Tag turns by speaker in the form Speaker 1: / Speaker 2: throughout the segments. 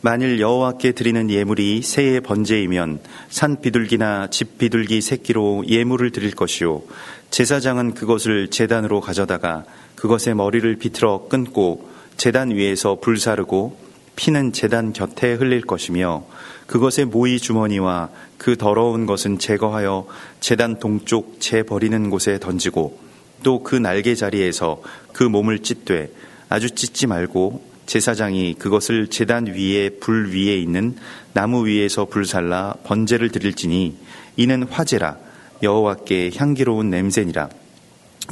Speaker 1: 만일 여호와께 드리는 예물이 새의 번제이면 산 비둘기나 집 비둘기 새끼로 예물을 드릴 것이요 제사장은 그것을 제단으로 가져다가 그것의 머리를 비틀어 끊고 제단 위에서 불사르고 피는 제단 곁에 흘릴 것이며 그것의 모이 주머니와 그 더러운 것은 제거하여 제단 동쪽 재 버리는 곳에 던지고 또 그 날개 자리에서 그 몸을 찢되 아주 찢지 말고 제사장이 그것을 제단 위에 불 위에 있는 나무 위에서 불살라 번제를 드릴지니 이는 화제라 여호와께 향기로운 냄새니라.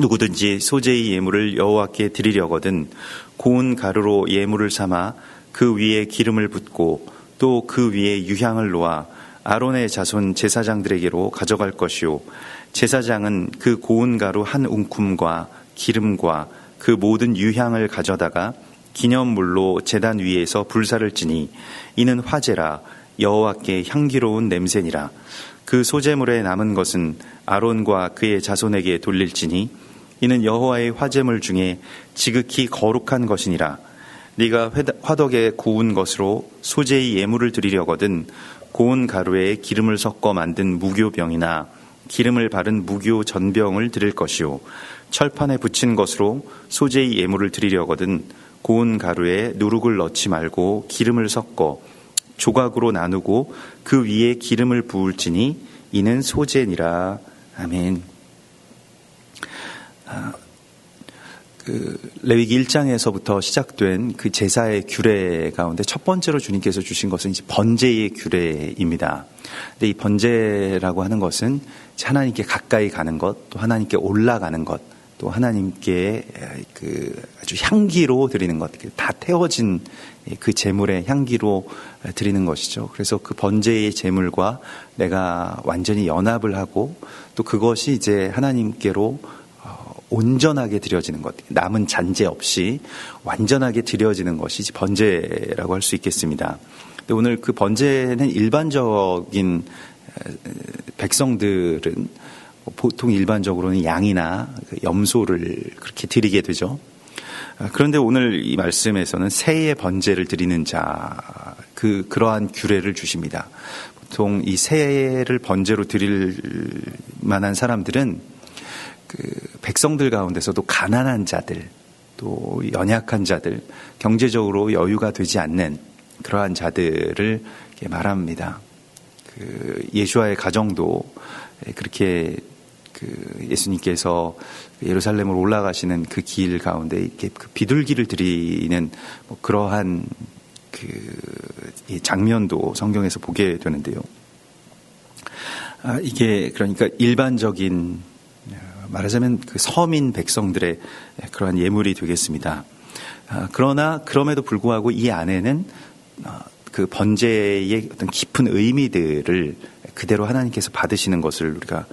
Speaker 1: 누구든지 소제의 예물을 여호와께 드리려거든 고운 가루로 예물을 삼아 그 위에 기름을 붓고 또 그 위에 유향을 놓아 아론의 자손 제사장들에게로 가져갈 것이요 제사장은 그 고운 가루 한 웅큼과 기름과 그 모든 유향을 가져다가 기념물로 제단 위에서 불사를 지니 이는 화제라 여호와께 향기로운 냄새니라. 그 소제물에 남은 것은 아론과 그의 자손에게 돌릴지니 이는 여호와의 화제물 중에 지극히 거룩한 것이니라. 네가 화덕에 구운 것으로 소제의 예물을 드리려거든 고운 가루에 기름을 섞어 만든 무교병이나 기름을 바른 무교 전병을 드릴 것이요 철판에 붙인 것으로 소제의 예물을 드리려거든 고운 가루에 누룩을 넣지 말고 기름을 섞어 조각으로 나누고 그 위에 기름을 부을지니 이는 소제니라. 아멘. 레위기 1장에서부터 시작된 그 제사의 규례 가운데 첫 번째로 주님께서 주신 것은 이제 번제의 규례입니다. 근데 이 번제라고 하는 것은 하나님께 가까이 가는 것, 또 하나님께 올라가는 것, 또 하나님께 그 아주 향기로 드리는 것, 다 태워진 그 제물의 향기로 드리는 것이죠. 그래서 그 번제의 제물과 내가 완전히 연합을 하고 또 그것이 이제 하나님께로 온전하게 드려지는 것, 남은 잔재 없이 완전하게 드려지는 것이 번제라고 할 수 있겠습니다. 근데 오늘 그 번제는 일반적인 백성들은 보통 일반적으로는 양이나 염소를 그렇게 드리게 되죠. 그런데 오늘 이 말씀에서는 새의 번제를 드리는 자, 그러한 규례를 주십니다. 보통 이 새를 번제로 드릴 만한 사람들은 그 백성들 가운데서도 가난한 자들, 또 연약한 자들, 경제적으로 여유가 되지 않는 그러한 자들을 말합니다. 그 예수와의 가정도 그렇게 그 예수님께서 예루살렘으로 올라가시는 그 길 가운데 이렇게 그 비둘기를 드리는 뭐 그러한 그 장면도 성경에서 보게 되는데요. 이게 그러니까 일반적인 말하자면 그 서민 백성들의 그러한 예물이 되겠습니다. 그러나 그럼에도 불구하고 이 안에는 그 번제의 어떤 깊은 의미들을 그대로 하나님께서 받으시는 것을 우리가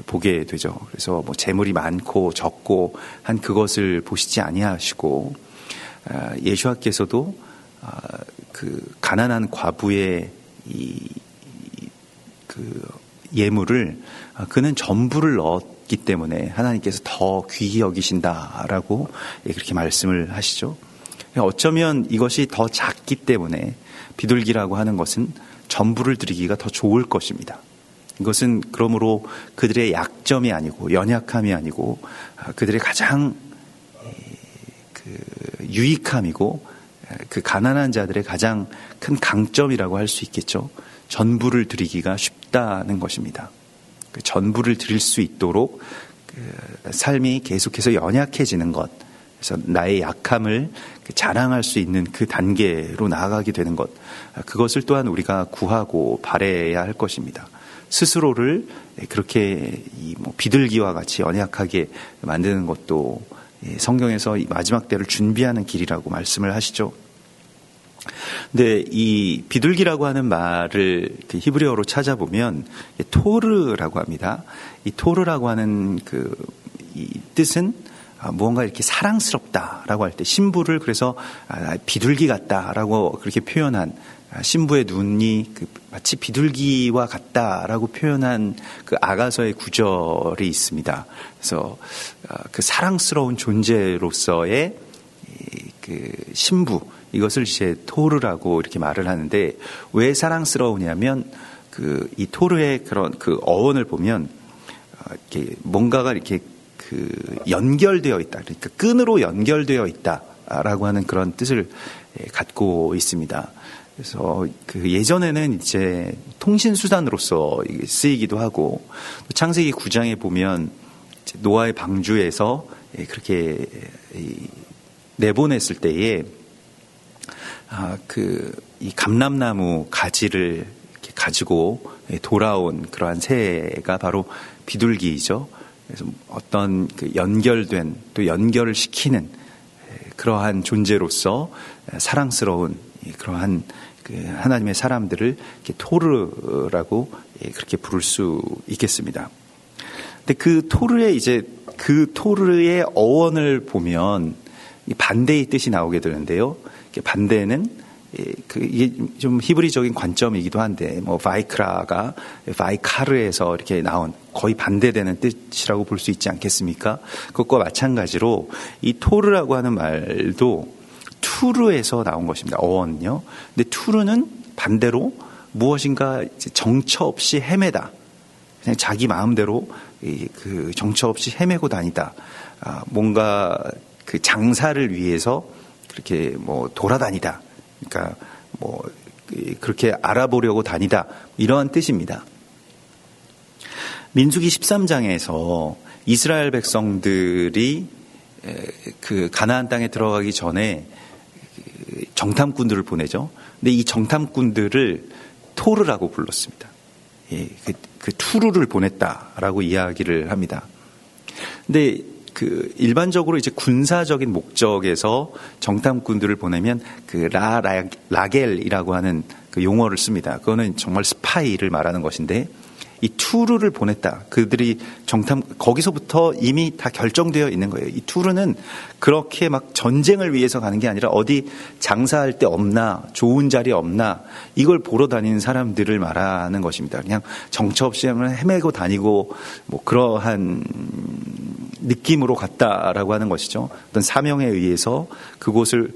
Speaker 1: 보게 되죠. 그래서 뭐 재물이 많고 적고 한 그것을 보시지 아니하시고 예수와께서도 그 가난한 과부의 그 예물을 그는 전부를 넣었기 때문에 하나님께서 더 귀히 여기신다라고 그렇게 말씀을 하시죠. 어쩌면 이것이 더 작기 때문에 비둘기라고 하는 것은 전부를 드리기가 더 좋을 것입니다. 이것은 그러므로 그들의 약점이 아니고 연약함이 아니고 그들의 가장 그 유익함이고 그 가난한 자들의 가장 큰 강점이라고 할 수 있겠죠. 전부를 드리기가 쉽다는 것입니다. 그 전부를 드릴 수 있도록 그 삶이 계속해서 연약해지는 것, 그래서 나의 약함을 자랑할 수 있는 그 단계로 나아가게 되는 것, 그것을 또한 우리가 구하고 바라야 할 것입니다. 스스로를 그렇게 비둘기와 같이 연약하게 만드는 것도 성경에서 이 마지막 때를 준비하는 길이라고 말씀을 하시죠. 근데 이 비둘기라고 하는 말을 히브리어로 찾아보면 토르라고 합니다. 이 토르라고 하는 이 뜻은 무언가 이렇게 사랑스럽다라고 할 때 신부를 그래서 비둘기 같다라고 그렇게 표현한 신부의 눈이 마치 비둘기와 같다라고 표현한 그 아가서의 구절이 있습니다. 그래서 그 사랑스러운 존재로서의 그 신부, 이것을 이제 토르라고 이렇게 말을 하는데, 왜 사랑스러우냐면 이 토르의 그런 어원을 보면 이렇게 뭔가가 이렇게 연결되어 있다, 그러니까 끈으로 연결되어 있다라고 하는 그런 뜻을 갖고 있습니다. 그래서 예전에는 이제 통신 수단으로서 쓰이기도 하고, 또 창세기 9장에 보면 노아의 방주에서 그렇게 내보냈을 때에 이 감람나무 가지를 이렇게 가지고 돌아온 그러한 새가 바로 비둘기이죠. 그래서 어떤 연결된, 또 연결을 시키는 그러한 존재로서 사랑스러운 그러한 하나님의 사람들을 이렇게 토르라고 그렇게 부를 수 있겠습니다. 근데 토르의 어원을 보면 반대의 뜻이 나오게 되는데요. 반대는 이게 좀 히브리적인 관점이기도 한데, 바이크라가 바이카르에서 이렇게 나온 거의 반대되는 뜻이라고 볼 수 있지 않겠습니까? 그것과 마찬가지로 이 토르라고 하는 말도 투르에서 나온 것입니다. 어원요. 근데 투르는 반대로 무엇인가 정처 없이 헤매다. 그냥 자기 마음대로 정처 없이 헤매고 다니다. 뭔가 장사를 위해서 그렇게 돌아다니다. 그러니까 그렇게 알아보려고 다니다. 이러한 뜻입니다. 민수기 13장에서 이스라엘 백성들이 가나안 땅에 들어가기 전에 정탐꾼들을 보내죠. 근데 이 정탐꾼들을 토르라고 불렀습니다. 투르를 보냈다라고 이야기를 합니다. 근데 일반적으로 이제 군사적인 목적에서 정탐꾼들을 보내면 라겔이라고 하는 용어를 씁니다. 그거는 정말 스파이를 말하는 것인데, 이 투르를 보냈다. 그들이 거기서부터 이미 다 결정되어 있는 거예요. 이 투르는 그렇게 막 전쟁을 위해서 가는 게 아니라 어디 장사할 데 없나, 좋은 자리 없나, 이걸 보러 다니는 사람들을 말하는 것입니다. 그냥 정처 없이 헤매고 다니고 그러한 느낌으로 갔다라고 하는 것이죠. 어떤 사명에 의해서 그곳을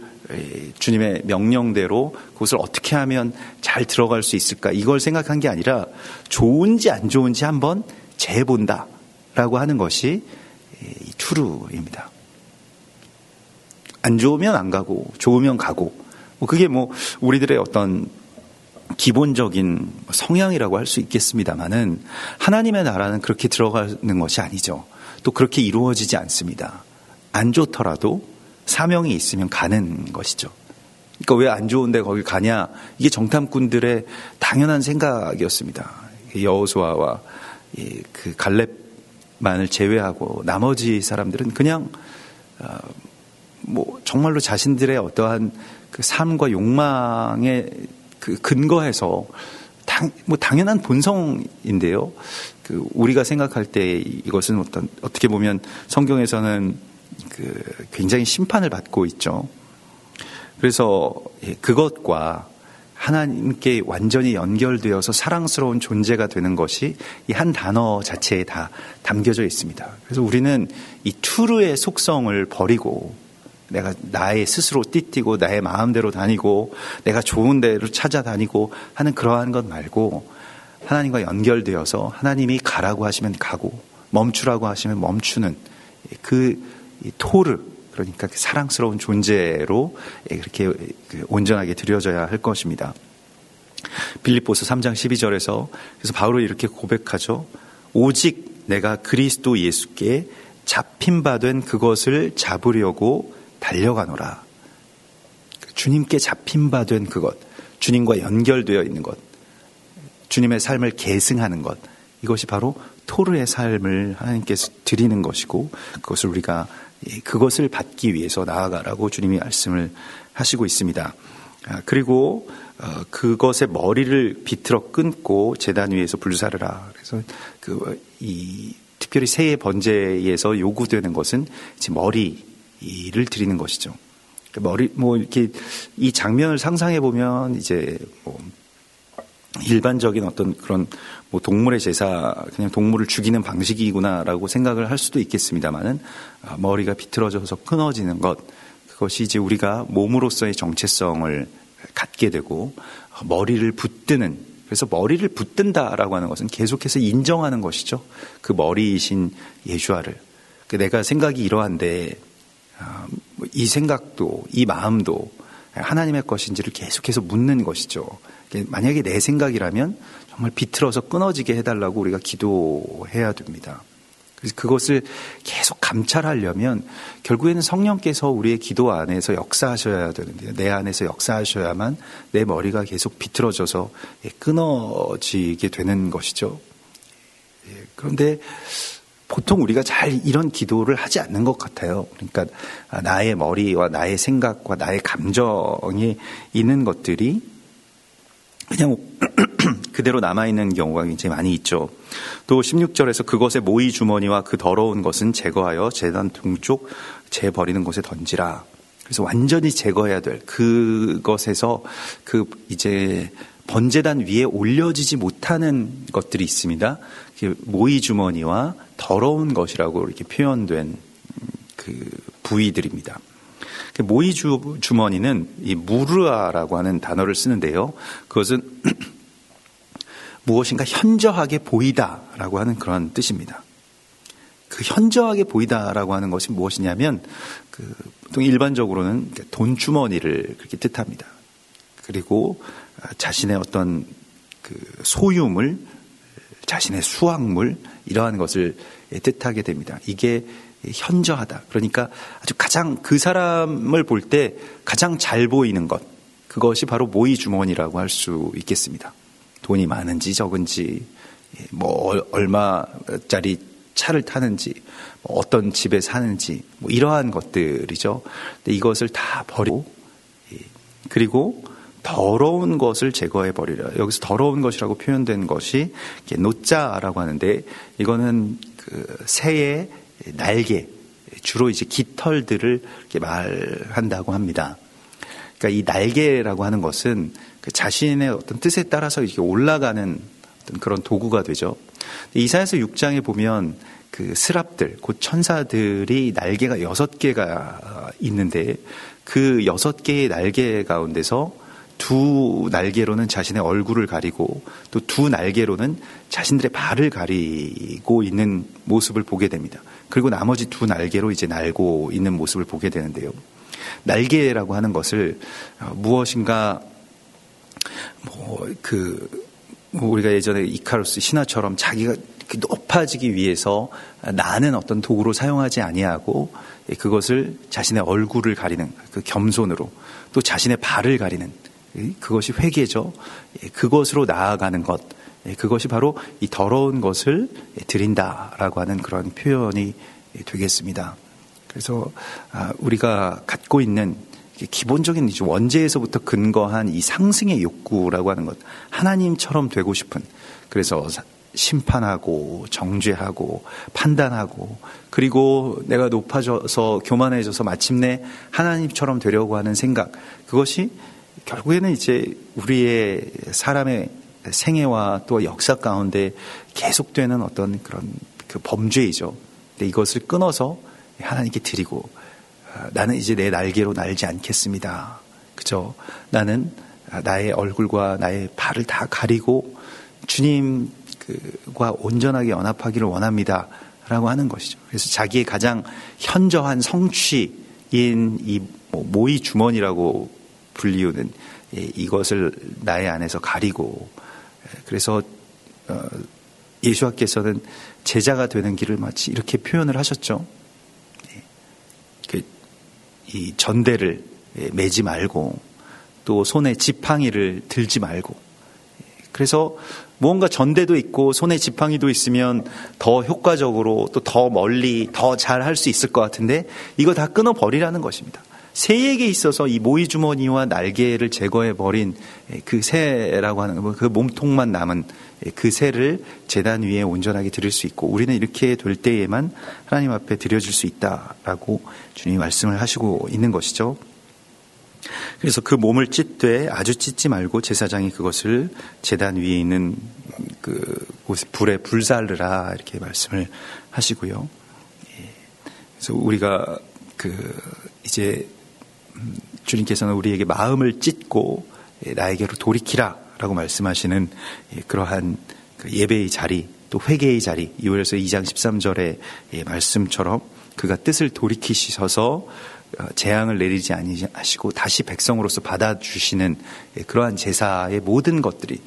Speaker 1: 주님의 명령대로 그것을 어떻게 하면 잘 들어갈 수 있을까, 이걸 생각한 게 아니라 좋은지 안 좋은지 한번 재본다라고 하는 것이 이 투르입니다. 안 좋으면 안 가고 좋으면 가고, 그게 우리들의 어떤 기본적인 성향이라고 할 수 있겠습니다만은, 하나님의 나라는 그렇게 들어가는 것이 아니죠. 또 그렇게 이루어지지 않습니다. 안 좋더라도 사명이 있으면 가는 것이죠. 그러니까 왜 안 좋은데 거길 가냐? 이게 정탐꾼들의 당연한 생각이었습니다. 여호수아와 갈렙만을 제외하고 나머지 사람들은 그냥 정말로 자신들의 어떠한 삶과 욕망에 근거해서 당연한 본성인데요. 우리가 생각할 때 이것은 어떻게 보면 성경에서는 굉장히 심판을 받고 있죠. 그래서 그것과 하나님께 완전히 연결되어서 사랑스러운 존재가 되는 것이 이 한 단어 자체에 다 담겨져 있습니다. 그래서 우리는 이 투르의 속성을 버리고, 내가 나의 스스로 띠뛰고 나의 마음대로 다니고 내가 좋은 데로 찾아다니고 하는 그러한 것 말고, 하나님과 연결되어서 하나님이 가라고 하시면 가고 멈추라고 하시면 멈추는 이 토르, 그러니까 사랑스러운 존재로 그렇게 온전하게 드려져야 할 것입니다. 빌립보서 3장 12절에서 그래서 바울이 이렇게 고백하죠. 오직 내가 그리스도 예수께 잡힌 바 된 그것을 잡으려고 달려가노라. 주님께 잡힌 바 된 그것, 주님과 연결되어 있는 것, 주님의 삶을 계승하는 것, 이것이 바로 토르의 삶을 하나님께서 드리는 것이고, 그것을 우리가 그것을 받기 위해서 나아가라고 주님이 말씀을 하시고 있습니다. 그리고 그것의 머리를 비틀어 끊고 제단 위에서 불사르라. 그래서 특별히 새해 번제에서 요구되는 것은 이제 머리를 드리는 것이죠. 이렇게 이 장면을 상상해 보면 이제 일반적인 어떤 그런 동물의 제사, 그냥 동물을 죽이는 방식이구나라고 생각을 할 수도 있겠습니다만은, 머리가 비틀어져서 끊어지는 것, 그것이 이제 우리가 몸으로서의 정체성을 갖게 되고 머리를 붙드는, 그래서 머리를 붙든다라고 하는 것은 계속해서 인정하는 것이죠. 그 머리이신 예수아를. 내가 생각이 이러한데 이 생각도 이 마음도 하나님의 것인지를 계속해서 묻는 것이죠. 만약에 내 생각이라면 정말 비틀어서 끊어지게 해달라고 우리가 기도해야 됩니다. 그래서 그것을 계속 감찰하려면 결국에는 성령께서 우리의 기도 안에서 역사하셔야 되는데요. 내 안에서 역사하셔야만 내 머리가 계속 비틀어져서 끊어지게 되는 것이죠. 그런데 보통 우리가 잘 이런 기도를 하지 않는 것 같아요. 그러니까 나의 머리와 나의 생각과 나의 감정이 있는 것들이 그냥 그대로 남아있는 경우가 굉장히 많이 있죠. 또 16절에서 그것의 모이 주머니와 그 더러운 것은 제거하여 제단 동쪽 재버리는 곳에 던지라. 그래서 완전히 제거해야 될 그것에서 그 이제 번제단 위에 올려지지 못하는 것들이 있습니다. 모이 주머니와 더러운 것이라고 이렇게 표현된 그 부위들입니다. 모이 주머니는 이 무르아라고 하는 단어를 쓰는데요. 그것은 무엇인가 현저하게 보이다라고 하는 그런 뜻입니다. 그 현저하게 보이다라고 하는 것이 무엇이냐면 보통 일반적으로는 돈 주머니를 그렇게 뜻합니다. 그리고 자신의 어떤 그 소유물, 자신의 수확물 이러한 것을 뜻하게 됩니다. 이게 현저하다. 그러니까 아주 가장 그 사람을 볼 때 가장 잘 보이는 것, 그것이 바로 모이 주머니라고 할 수 있겠습니다. 돈이 많은지 적은지, 뭐 얼마짜리 차를 타는지, 뭐 어떤 집에 사는지, 뭐 이러한 것들이죠. 근데 이것을 다 버리고, 그리고 더러운 것을 제거해 버리라. 여기서 더러운 것이라고 표현된 것이 노자라고 하는데, 이거는 그 새의 날개, 주로 이제 깃털들을 이렇게 말한다고 합니다. 그러니까 이 날개라고 하는 것은 그 자신의 어떤 뜻에 따라서 이렇게 올라가는 어떤 그런 도구가 되죠. 이사야서 6장에 보면 그 스랍들, 곧 천사들이 날개가 6개가 있는데 그 6개의 날개 가운데서 두 날개로는 자신의 얼굴을 가리고 또 두 날개로는 자신들의 발을 가리고 있는 모습을 보게 됩니다. 그리고 나머지 두 날개로 이제 날고 있는 모습을 보게 되는데요. 날개라고 하는 것을 무엇인가 우리가 예전에 이카루스 신화처럼 자기가 높아지기 위해서 나는 어떤 도구로 사용하지 아니하고 그것을 자신의 얼굴을 가리는 그 겸손으로 또 자신의 발을 가리는 그것이 회개죠. 그것으로 나아가는 것, 그것이 바로 이 더러운 것을 드린다라고 하는 그런 표현이 되겠습니다. 그래서 우리가 갖고 있는 기본적인 원죄에서부터 근거한 이 상승의 욕구라고 하는 것, 하나님처럼 되고 싶은, 그래서 심판하고 정죄하고 판단하고 그리고 내가 높아져서 교만해져서 마침내 하나님처럼 되려고 하는 생각, 그것이 결국에는 이제 우리의 사람의 생애와 또 역사 가운데 계속되는 어떤 그런 그 범죄이죠. 근데 이것을 끊어서 하나님께 드리고, 나는 이제 내 날개로 날지 않겠습니다. 그죠? 나는 나의 얼굴과 나의 발을 다 가리고 주님과 온전하게 연합하기를 원합니다. 라고 하는 것이죠. 그래서 자기의 가장 현저한 성취인 이 모이 주머니라고 불리우는 이것을 나의 안에서 가리고, 그래서 예수님께서는 제자가 되는 길을 마치 이렇게 표현을 하셨죠. 이 전대를 매지 말고 또 손에 지팡이를 들지 말고, 그래서 무언가 전대도 있고 손에 지팡이도 있으면 더 효과적으로 또 더 멀리 더 잘 할 수 있을 것 같은데 이거 다 끊어버리라는 것입니다. 새에게 있어서 이 모이 주머니와 날개를 제거해버린 그 새라고 하는 그 몸통만 남은 그 새를 제단 위에 온전하게 드릴 수 있고, 우리는 이렇게 될 때에만 하나님 앞에 드려질 수 있다라고 주님이 말씀을 하시고 있는 것이죠. 그래서 그 몸을 찢되 아주 찢지 말고 제사장이 그것을 제단 위에 있는 그 불에 불살르라 이렇게 말씀을 하시고요. 그래서 우리가 이제 주님께서는 우리에게 마음을 찢고 나에게로 돌이키라 라고 말씀하시는 그러한 예배의 자리, 또 회개의 자리, 요엘서 2장 13절의 말씀처럼 그가 뜻을 돌이키셔서 재앙을 내리지 아니하시고 다시 백성으로서 받아주시는 그러한 제사의 모든 것들이,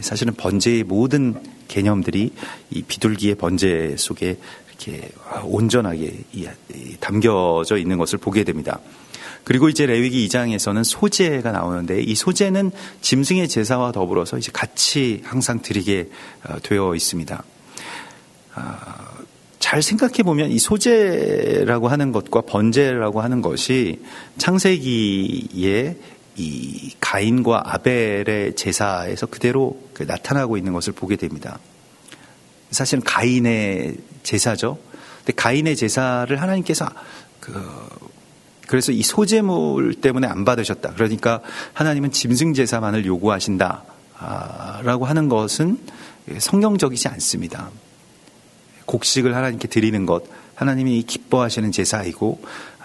Speaker 1: 사실은 번제의 모든 개념들이 이 비둘기의 번제 속에 이렇게 온전하게 담겨져 있는 것을 보게 됩니다. 그리고 이제 레위기 2장에서는 소제가 나오는데, 이 소제는 짐승의 제사와 더불어서 이제 같이 항상 드리게 되어 있습니다. 잘 생각해 보면 이 소제라고 하는 것과 번제라고 하는 것이 창세기에 이 가인과 아벨의 제사에서 그대로 나타나고 있는 것을 보게 됩니다. 사실은 가인의 제사죠. 근데 가인의 제사를 하나님께서 그래서 이 소제물 때문에 안 받으셨다. 그러니까 하나님은 짐승 제사만을 요구하신다 라고 하는 것은 성경적이지 않습니다. 곡식을 하나님께 드리는 것, 하나님이 기뻐하시는 제사이고,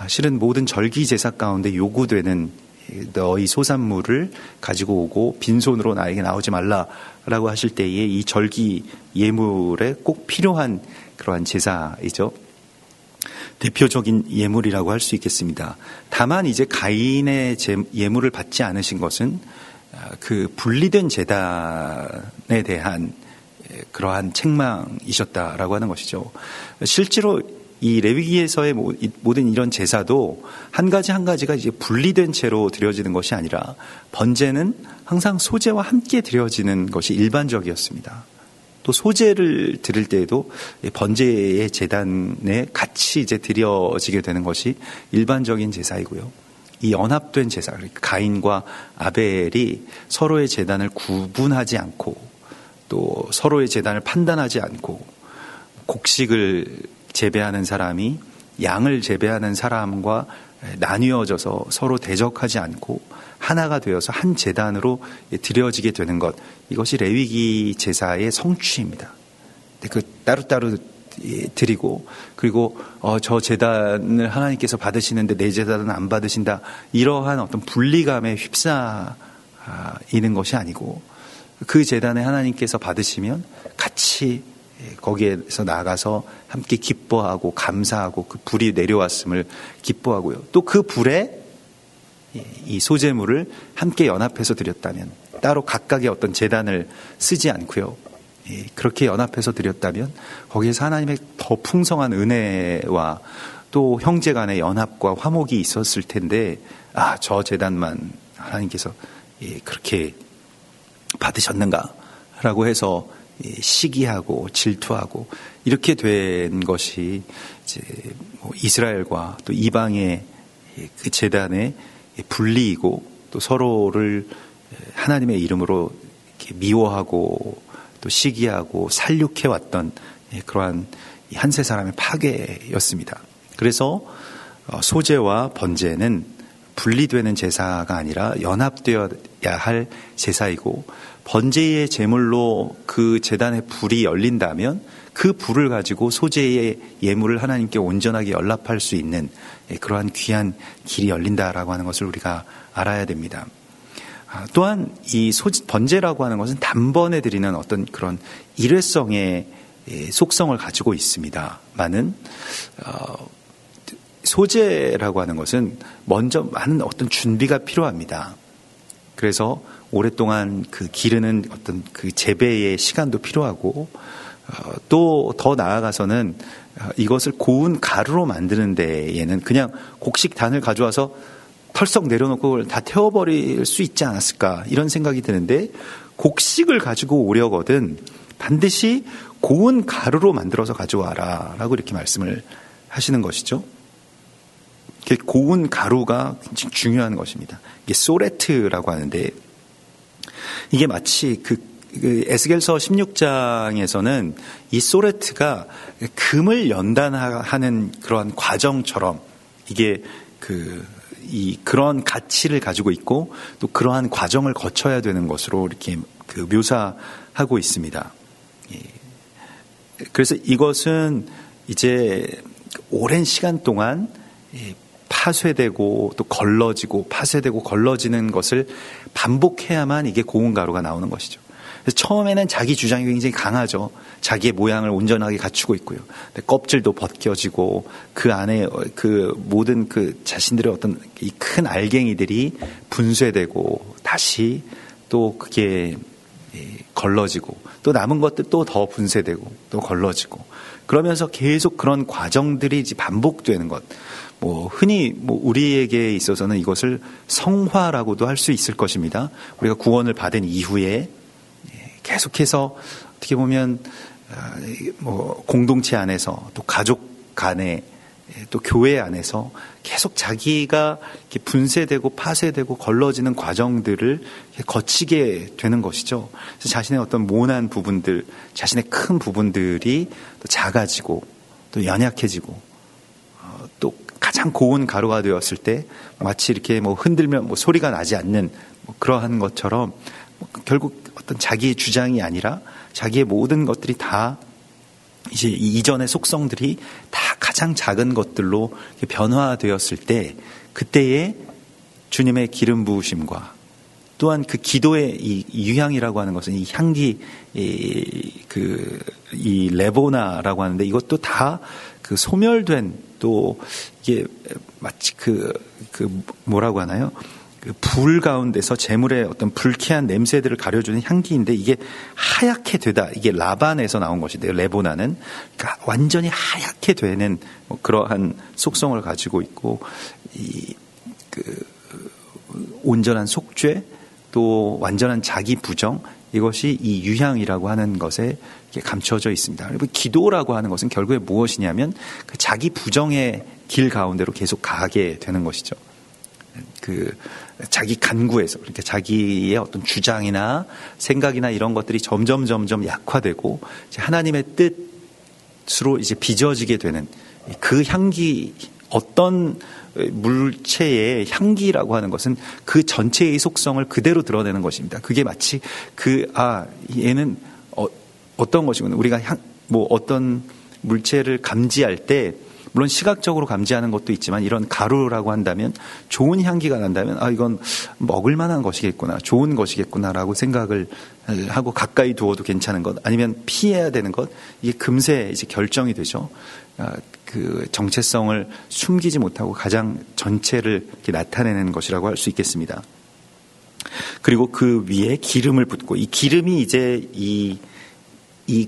Speaker 1: 실은 모든 절기 제사 가운데 요구되는 너희 소산물을 가지고 오고 빈손으로 나에게 나오지 말라라고 하실 때에 이 절기 예물에 꼭 필요한 그러한 제사이죠. 대표적인 예물이라고 할 수 있겠습니다. 다만 이제 가인의 예물을 받지 않으신 것은 그 분리된 제단에 대한 그러한 책망이셨다라고 하는 것이죠. 실제로 이 레위기에서의 모든 이런 제사도 한 가지가 이제 분리된 채로 드려지는 것이 아니라 번제는 항상 소제와 함께 드려지는 것이 일반적이었습니다. 또 소제를 드릴 때에도 번제의 제단에 같이 이제 드려지게 되는 것이 일반적인 제사이고요. 이 연합된 제사, 가인과 아벨이 서로의 제단을 구분하지 않고 또 서로의 제단을 판단하지 않고, 곡식을 재배하는 사람이 양을 재배하는 사람과 나뉘어져서 서로 대적하지 않고 하나가 되어서 한 제단으로 드려지게 되는 것, 이것이 레위기 제사의 성취입니다. 그 따로따로 드리고, 그리고 저 제단을 하나님께서 받으시는데 내 제단은 안 받으신다, 이러한 어떤 분리감에 휩싸이는 것이 아니고, 그 제단에 하나님께서 받으시면 같이 거기에서 나가서 함께 기뻐하고 감사하고 그 불이 내려왔음을 기뻐하고요. 또 그 불에 이 소제물을 함께 연합해서 드렸다면, 따로 각각의 어떤 제단을 쓰지 않고요, 그렇게 연합해서 드렸다면 거기에서 하나님의 더 풍성한 은혜와 또 형제 간의 연합과 화목이 있었을 텐데, 저 제단만 하나님께서 그렇게 받으셨는가라고 해서 시기하고 질투하고 이렇게 된 것이 이제 이스라엘과 또 이방의 그 제단의 분리이고, 또 서로를 하나님의 이름으로 이렇게 미워하고 또 시기하고 살육해 왔던 그러한 한 세 사람의 파괴였습니다. 그래서 소제와 번제는 분리되는 제사가 아니라 연합되어야 할 제사이고, 번제의 제물로 그 제단의 불이 열린다면 그 불을 가지고 소제의 예물을 하나님께 온전하게 연합할 수 있는 그러한 귀한 길이 열린다라고 하는 것을 우리가 알아야 됩니다. 또한 이 번제라고 하는 것은 단번에 드리는 어떤 그런 일회성의 속성을 가지고 있습니다만은, 소제라고 하는 것은 먼저 많은 어떤 준비가 필요합니다. 그래서 오랫동안 그 기르는 어떤 그 재배의 시간도 필요하고, 또 더 나아가서는 이것을 고운 가루로 만드는 데에는 그냥 곡식단을 가져와서 털썩 내려놓고 그걸 다 태워버릴 수 있지 않았을까, 이런 생각이 드는데, 곡식을 가지고 오려거든 반드시 고운 가루로 만들어서 가져와라 라고 이렇게 말씀을 하시는 것이죠. 고운 가루가 굉장히 중요한 것입니다. 이게 소레트라고 하는데, 이게 마치 그 에스겔서 16장에서는 이 소레트가 금을 연단하는 그러한 과정처럼 이게 그런 가치를 가지고 있고 또 그러한 과정을 거쳐야 되는 것으로 이렇게 묘사하고 있습니다. 그래서 이것은 이제 오랜 시간 동안 파쇄되고 또 걸러지고 파쇄되고 걸러지는 것을 반복해야만 이게 고운 가루가 나오는 것이죠. 그래서 처음에는 자기 주장이 굉장히 강하죠. 자기의 모양을 온전하게 갖추고 있고요. 근데 껍질도 벗겨지고 그 안에 그 모든 그 자신들의 어떤 이 큰 알갱이들이 분쇄되고 다시 또 그게 걸러지고 또 남은 것들 또 더 분쇄되고 또 걸러지고 그러면서 계속 그런 과정들이 이제 반복되는 것. 흔히 우리에게 있어서는 이것을 성화라고도 할 수 있을 것입니다. 우리가 구원을 받은 이후에 계속해서 어떻게 보면 공동체 안에서 또 가족 간에 또 교회 안에서 계속 자기가 이렇게 분쇄되고 파쇄되고 걸러지는 과정들을 거치게 되는 것이죠. 그래서 자신의 어떤 모난 부분들, 자신의 큰 부분들이 또 작아지고 또 연약해지고 또 가장 고운 가루가 되었을 때 마치 이렇게 흔들면 소리가 나지 않는 그러한 것처럼 결국 어떤 자기의 주장이 아니라 자기의 모든 것들이 다 이제 이전의 속성들이 다 가장 작은 것들로 변화되었을 때 그때에 주님의 기름 부으심과 또한 그 기도의 이 유향이라고 하는 것은 이 향기 이 레보나라고 하는데 이것도 다 그 소멸된 또 이게 마치 뭐라고 하나요? 그 불 가운데서 재물의 어떤 불쾌한 냄새들을 가려주는 향기인데 이게 하얗게 되다. 이게 라반에서 나온 것인데요. 레보나는 그러니까 완전히 하얗게 되는 그러한 속성을 가지고 있고 온전한 속죄 또 완전한 자기 부정 이것이 이 유향이라고 하는 것에 감춰져 있습니다. 그리고 기도라고 하는 것은 결국에 무엇이냐면 그 자기 부정의 길 가운데로 계속 가게 되는 것이죠. 자기 간구에서 그러니까 자기의 어떤 주장이나 생각이나 이런 것들이 점점 약화되고 이제 하나님의 뜻으로 이제 빚어지게 되는 그 향기 어떤 물체의 향기라고 하는 것은 그 전체의 속성을 그대로 드러내는 것입니다. 그게 마치 얘는 어떤 것이구나. 우리가 어떤 물체를 감지할 때 물론 시각적으로 감지하는 것도 있지만 이런 가루라고 한다면 좋은 향기가 난다면 이건 먹을 만한 것이겠구나. 좋은 것이겠구나라고 생각을 하고 가까이 두어도 괜찮은 것 아니면 피해야 되는 것 이게 금세 이제 결정이 되죠. 그 정체성을 숨기지 못하고 가장 전체를 이렇게 나타내는 것이라고 할 수 있겠습니다. 그리고 그 위에 기름을 붓고 이 기름이 이제 이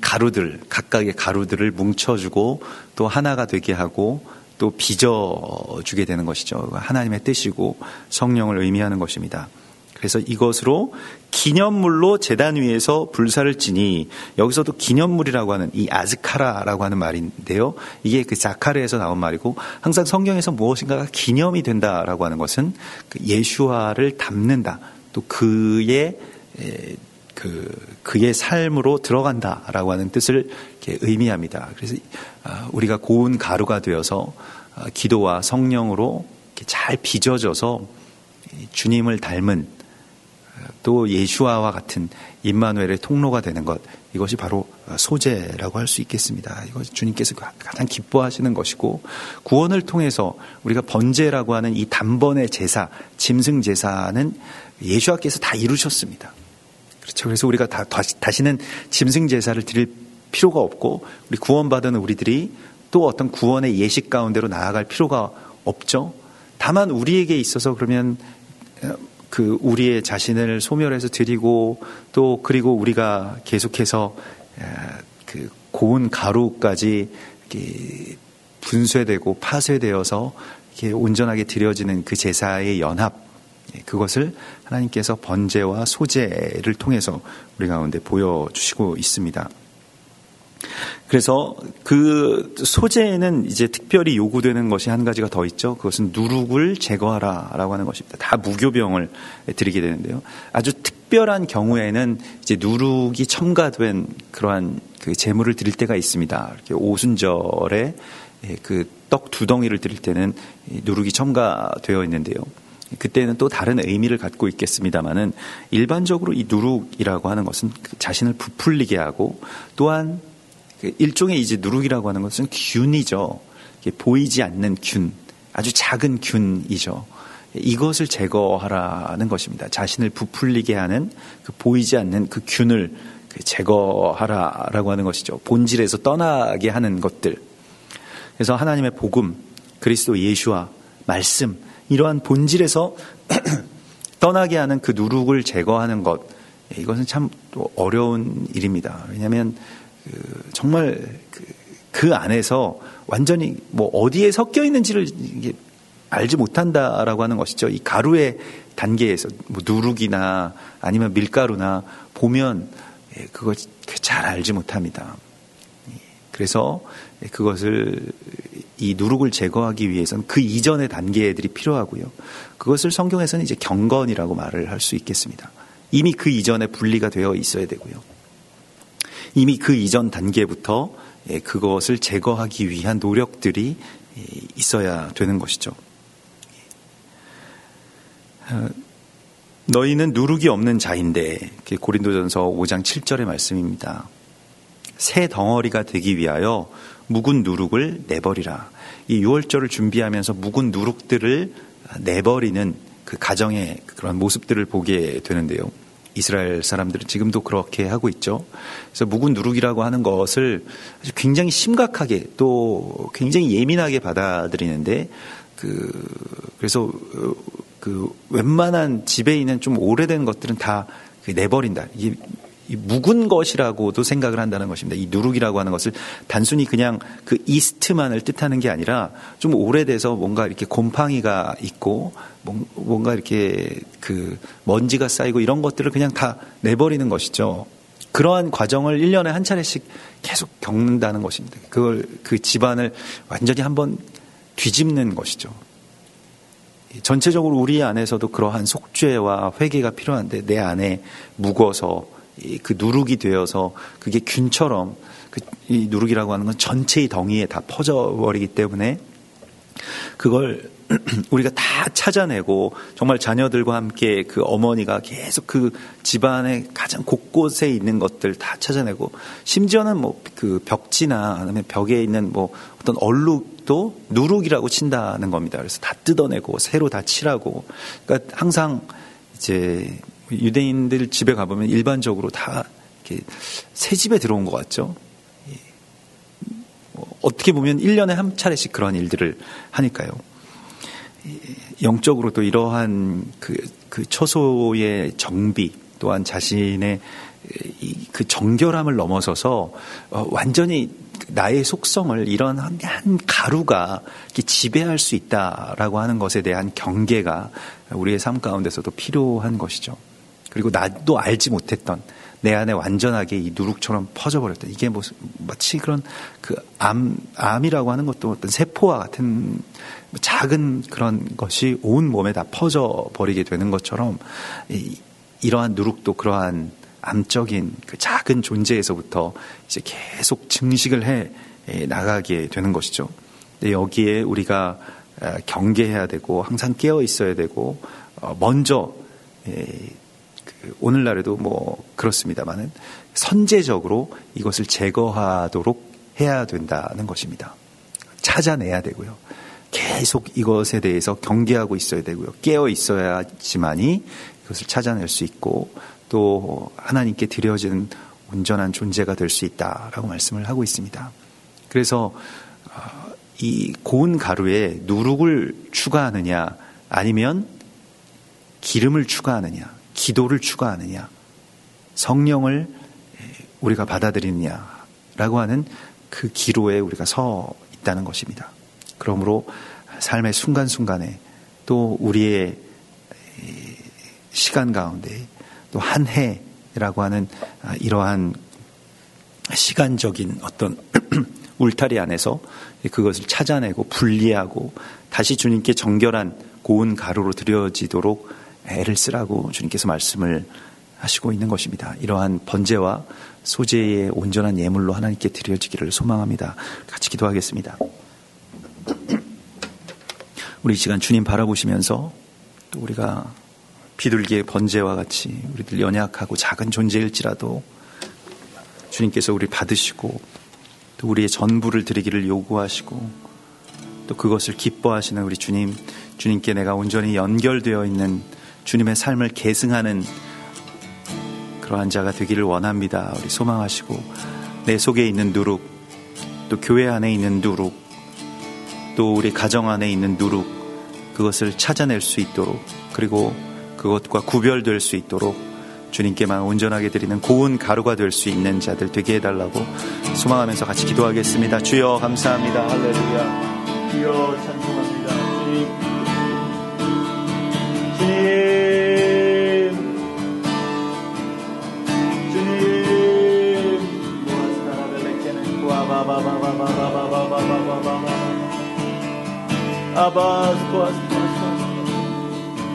Speaker 1: 가루들, 각각의 가루들을 뭉쳐주고 또 하나가 되게 하고 또 빚어주게 되는 것이죠. 하나님의 뜻이고 성령을 의미하는 것입니다. 그래서 이것으로 기념물로 제단 위에서 불사를 지니 여기서도 기념물이라고 하는 이 아즈카라라고 하는 말인데요. 이게 그 자카르에서 나온 말이고 항상 성경에서 무엇인가가 기념이 된다라고 하는 것은 그 예수와를 담는다. 또 그의 삶으로 들어간다라고 하는 뜻을 이렇게 의미합니다. 그래서 우리가 고운 가루가 되어서 기도와 성령으로 이렇게 잘 빚어져서 주님을 닮은 또 예수와와 같은 임마누엘의 통로가 되는 것 이것이 바로 소제라고 할 수 있겠습니다. 이것이 주님께서 가장 기뻐하시는 것이고 구원을 통해서 우리가 번제라고 하는 이 단번의 제사, 짐승 제사는 예수와께서 다 이루셨습니다. 그렇죠. 그래서 우리가 다시는 짐승 제사를 드릴 필요가 없고 우리 구원받은 우리들이 또 어떤 구원의 예식 가운데로 나아갈 필요가 없죠. 다만 우리에게 있어서 그러면 우리의 자신을 소멸해서 드리고 또 그리고 우리가 계속해서 그 고운 가루까지 이렇게 분쇄되고 파쇄되어서 이렇게 온전하게 드려지는 그 제사의 연합 그것을 하나님께서 번제와 소제를 통해서 우리 가운데 보여주시고 있습니다. 그래서 그 소제에는 이제 특별히 요구되는 것이 한 가지가 더 있죠. 그것은 누룩을 제거하라라고 하는 것입니다. 다 무교병을 드리게 되는데요. 아주 특별한 경우에는 이제 누룩이 첨가된 그러한 그 제물을 드릴 때가 있습니다. 이렇게 오순절에 그 떡 2덩이를 드릴 때는 누룩이 첨가되어 있는데요. 그때는 또 다른 의미를 갖고 있겠습니다만은 일반적으로 이 누룩이라고 하는 것은 자신을 부풀리게 하고 또한 일종의 이제 누룩이라고 하는 것은 균이죠. 보이지 않는 균. 아주 작은 균이죠. 이것을 제거하라는 것입니다. 자신을 부풀리게 하는 그 보이지 않는 그 균을 제거하라라고 하는 것이죠. 본질에서 떠나게 하는 것들. 그래서 하나님의 복음, 그리스도 예수와 말씀, 이러한 본질에서 떠나게 하는 그 누룩을 제거하는 것, 이것은 참 또 어려운 일입니다. 왜냐하면 정말 그 안에서 완전히 뭐 어디에 섞여 있는지를 알지 못한다라고 하는 것이죠. 이 가루의 단계에서 뭐 누룩이나 아니면 밀가루나 보면 그걸 잘 알지 못합니다. 그래서 그것을 이 누룩을 제거하기 위해서는 그 이전의 단계들이 필요하고요. 그것을 성경에서는 이제 경건이라고 말을 할 수 있겠습니다. 이미 그 이전에 분리가 되어 있어야 되고요. 이미 그 이전 단계부터 그것을 제거하기 위한 노력들이 있어야 되는 것이죠. 너희는 누룩이 없는 자인데, 고린도전서 5장 7절의 말씀입니다. 새 덩어리가 되기 위하여 묵은 누룩을 내버리라. 이 6월절을 준비하면서 묵은 누룩들을 내버리는 그 가정의 그런 모습들을 보게 되는데요. 이스라엘 사람들은 지금도 그렇게 하고 있죠. 그래서 묵은 누룩이라고 하는 것을 아주 굉장히 심각하게 또 굉장히 예민하게 받아들이는데 그래서 웬만한 집에 있는 좀 오래된 것들은 다 내버린다. 이 묵은 것이라고도 생각을 한다는 것입니다. 이 누룩이라고 하는 것을 단순히 그냥 그 이스트만을 뜻하는 게 아니라 좀 오래돼서 뭔가 이렇게 곰팡이가 있고 뭔가 이렇게 먼지가 쌓이고 이런 것들을 그냥 다 내버리는 것이죠. 그러한 과정을 1년에 한 차례씩 계속 겪는다는 것입니다. 그 집안을 완전히 한번 뒤집는 것이죠. 전체적으로 우리 안에서도 그러한 속죄와 회개가 필요한데 내 안에 묵어서 그 누룩이 되어서 그게 균처럼 이 누룩이라고 하는 건 전체의 덩이에 다 퍼져버리기 때문에 그걸 우리가 다 찾아내고 정말 자녀들과 함께 그 어머니가 계속 그 집안의 가장 곳곳에 있는 것들 다 찾아내고 심지어는 뭐 그 벽지나 아니면 벽에 있는 뭐 어떤 얼룩도 누룩이라고 친다는 겁니다. 그래서 다 뜯어내고 새로 다 칠하고 그러니까 항상 이제 유대인들 집에 가보면 일반적으로 다 이렇게 새 집에 들어온 것 같죠. 어떻게 보면 1년에 한 차례씩 그런 일들을 하니까요. 영적으로도 이러한 그 처소의 정비 또한 자신의 그 정결함을 넘어서서 완전히 나의 속성을 이런 한 가루가 지배할 수 있다라고 하는 것에 대한 경계가 우리의 삶 가운데서도 필요한 것이죠. 그리고 나도 알지 못했던 내 안에 완전하게 이 누룩처럼 퍼져버렸다. 이게 마치 그런 암이라고 하는 것도 어떤 세포와 같은 작은 그런 것이 온 몸에 다 퍼져버리게 되는 것처럼 이러한 누룩도 그러한 암적인 그 작은 존재에서부터 이제 계속 증식을 해 나가게 되는 것이죠. 여기에 우리가 경계해야 되고 항상 깨어 있어야 되고 먼저 오늘날에도 뭐 그렇습니다만은 선제적으로 이것을 제거하도록 해야 된다는 것입니다. 찾아내야 되고요. 계속 이것에 대해서 경계하고 있어야 되고요. 깨어 있어야지만이 이것을 찾아낼 수 있고 또 하나님께 드려지는 온전한 존재가 될 수 있다라고 말씀을 하고 있습니다. 그래서 이 고운 가루에 누룩을 추가하느냐 아니면 기름을 추가하느냐 기도를 추가하느냐 성령을 우리가 받아들이느냐라고 하는 그 기로에 우리가 서 있다는 것입니다. 그러므로 삶의 순간순간에 또 우리의 시간 가운데 또 한 해라고 하는 이러한 시간적인 어떤 울타리 안에서 그것을 찾아내고 분리하고 다시 주님께 정결한 고운 가루로 드려지도록 애를 쓰라고 주님께서 말씀을 하시고 있는 것입니다. 이러한 번제와 소제의 온전한 예물로 하나님께 드려지기를 소망합니다. 같이 기도하겠습니다. 우리 이 시간 주님 바라보시면서 또 우리가 비둘기의 번제와 같이 우리들 연약하고 작은 존재일지라도 주님께서 우리 받으시고 또 우리의 전부를 드리기를 요구하시고 또 그것을 기뻐하시는 우리 주님, 주님께 내가 온전히 연결되어 있는 주님의 삶을 계승하는 그러한 자가 되기를 원합니다. 우리 소망하시고 내 속에 있는 누룩, 또 교회 안에 있는 누룩, 또 우리 가정 안에 있는 누룩, 그것을 찾아낼 수 있도록, 그리고 그것과 구별될 수 있도록 주님께만 온전하게 드리는 고운 가루가 될 수 있는 자들 되게 해달라고 소망하면서 같이 기도하겠습니다. 주여 감사합니다. 할렐루야. 주여 찬송합니다.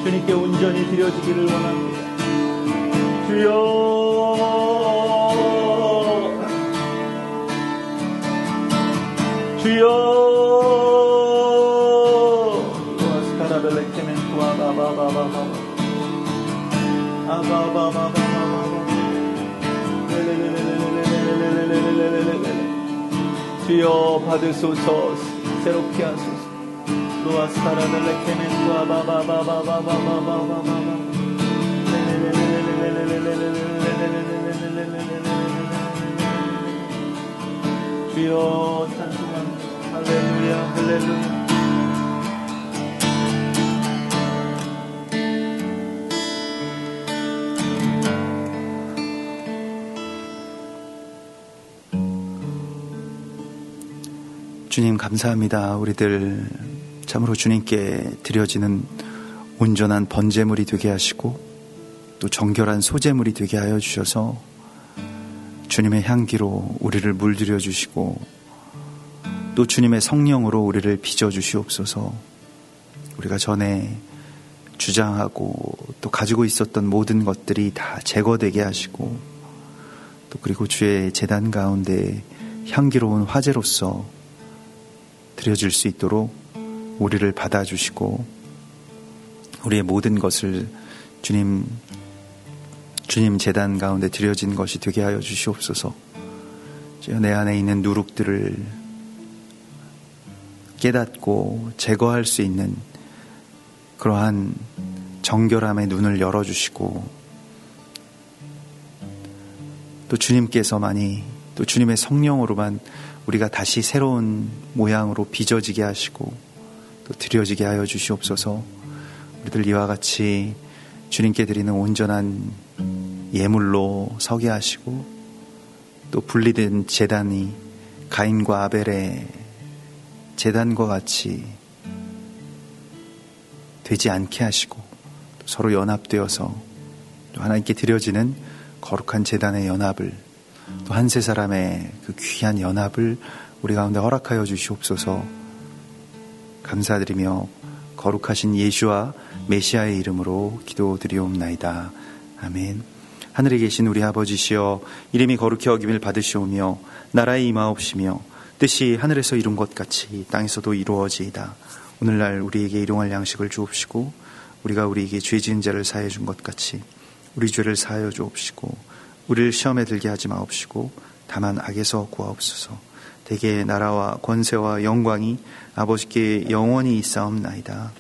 Speaker 1: 주님께 온전히 드려지기를 원합니다. 주여 주여 주여 받으소서, 새롭게 하소서. 주여 찬송합니다. 할렐루야 할렐루야. 주님 감사합니다. 우리들 참으로 주님께 드려지는 온전한 번제물이 되게 하시고 또 정결한 소제물이 되게 하여 주셔서 주님의 향기로 우리를 물들여 주시고 또 주님의 성령으로 우리를 빚어 주시옵소서. 우리가 전에 주장하고 또 가지고 있었던 모든 것들이 다 제거되게 하시고 또 그리고 주의 제단 가운데 향기로운 화제로서 드려질 수 있도록 우리를 받아주시고 우리의 모든 것을 주님 제단 가운데 드려진 것이 되게 하여 주시옵소서. 내 안에 있는 누룩들을 깨닫고 제거할 수 있는 그러한 정결함의 눈을 열어주시고 또 주님께서만이 또 주님의 성령으로만 우리가 다시 새로운 모양으로 빚어지게 하시고 또 드려지게 하여 주시옵소서. 우리들 이와 같이 주님께 드리는 온전한 예물로 서게 하시고 또 분리된 제단이 가인과 아벨의 제단과 같이 되지 않게 하시고 또 서로 연합되어서 또 하나님께 드려지는 거룩한 제단의 연합을 또 한 세 사람의 그 귀한 연합을 우리 가운데 허락하여 주시옵소서. 감사드리며 거룩하신 예수와 메시아의 이름으로 기도드리옵나이다. 아멘. 하늘에 계신 우리 아버지시여, 이름이 거룩히 여김을 받으시오며 나라의 임하옵시며 뜻이 하늘에서 이룬 것 같이 땅에서도 이루어지이다. 오늘날 우리에게 일용할 양식을 주옵시고 우리가 우리에게 죄 지은 자를 사하여 준 것 같이 우리 죄를 사하여 주옵시고 우리를 시험에 들게 하지 마옵시고 다만 악에서 구하옵소서. 대개 나라와 권세와 영광이 아버지께 영원히 있사옵나이다.